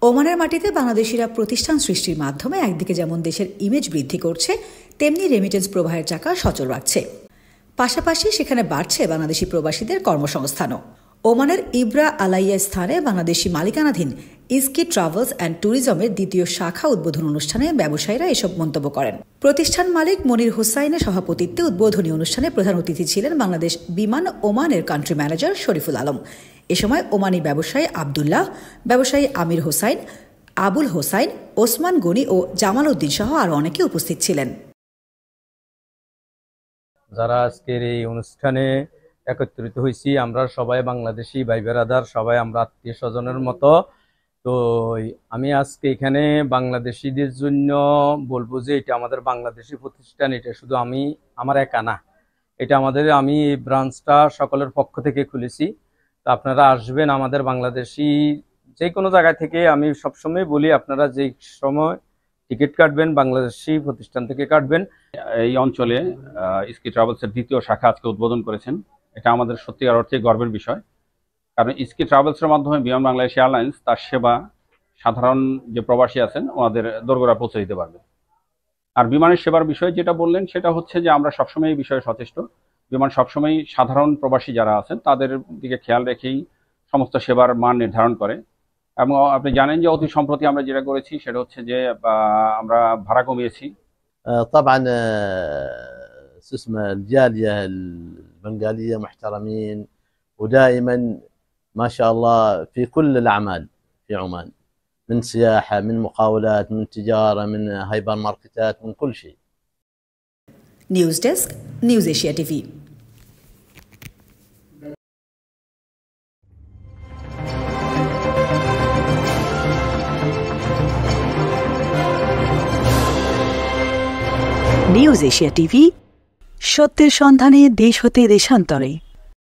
ওমানের মাটিতে বাংলাদেশিরা প্রতিষ্ঠান সৃষ্টির মাধ্যমে একদিকে যেমন দেশের ইমেজ বৃদ্ধি করছে, তেমনি রেমিটেন্স প্রবাহের চাকা সচল রাখছে। পাশাপাশি সেখানে বাড়ছে বাংলাদেশি প্রবাসীদের কর্মসংস্থানও। ওমানের ইব্রা আলাইয়া স্থানে বাংলাদেশি মালিকানাধীন ইস্কি ট্রাভেলস অ্যান্ড ট্যুরিজমের দ্বিতীয় শাখা উদ্বোধন অনুষ্ঠানে ব্যবসায়ীরা এসব মন্তব্য করেন। প্রতিষ্ঠান মালিক মনির হোসাইনের সভাপতিত্বে উদ্বোধনী অনুষ্ঠানে প্রধান অতিথি ছিলেন বাংলাদেশ বিমান ওমানের কান্ট্রি ম্যানেজার শরীফুল আলম। এ সময় ওমানি ব্যবসায়ী আবদুল্লাহ, ব্যবসায়ী আমির হোসাইন, আবুল হোসাইন, ওসমান গনি ও জামাল উদ্দিন সহ আরো অনেকে উপস্থিত ছিলেন। যারা আজকের এই অনুষ্ঠানে একত্রিত হয়েছি, আমরা সবাই বাংলাদেশি ভাই বেরাদার, সবাই আমরা আত্মীয় স্বজনের মতো। তো আমি আজকে এখানে বাংলাদেশিদের জন্য বলবো যে এটা আমাদের বাংলাদেশি প্রতিষ্ঠান, এটা শুধু আমার একা না, এটা আমি এই ব্রাঞ্চটা সকলের পক্ষ থেকে খুলেছি। তো আপনারা আসবেন আমাদের বাংলাদেশি যে কোনো জায়গা থেকে। আমি সবসময় বলি আপনারা যে সময় টিকিট কাটবেন বাংলাদেশি প্রতিষ্ঠান থেকে কাটবেন। এই অঞ্চলে ইস্কি ট্রাভেলসের দ্বিতীয় শাখা আজকে উদ্বোধন করেছেন। এটা আমাদের সত্যিকার অর্থে গর্বের বিষয়, কারণ ইস্কি ট্রাভেলসের মাধ্যমে বিমান বাংলাদেশ এয়ারলাইন্স তার সেবা সাধারণ যে প্রবাসী আছেন ওনাদের দোরগোড়ায় পৌঁছে দিতে পারবে। আর বিমানের সেবার বিষয় যেটা বললেন সেটা হচ্ছে যে আমরা সবসময় এই বিষয়ে সচেষ্ট। বিমান সবসময় সাধারণ প্রবাসী যারা আছেন তাদের দিকে খেয়াল রেখেই সমস্ত সেবার মান নির্ধারণ করে। এবং আপনি জানেন যে অতি সম্প্রতি আমরা যেটা করেছি সেটা হচ্ছে যে আমরা ভাড়া কমিয়েছি। طبعا اسمه الجاليه البنغاليه محترمين ودائما ما شاء الله في كل الاعمال في عمان، من سياحه، من مقاولات، من تجاره، من هايبر ماركتات، من كل شيء. News desk, news Asia TV. News Asia TV, সত্যের সন্ধানে দেশ হতে দেশান্তরে।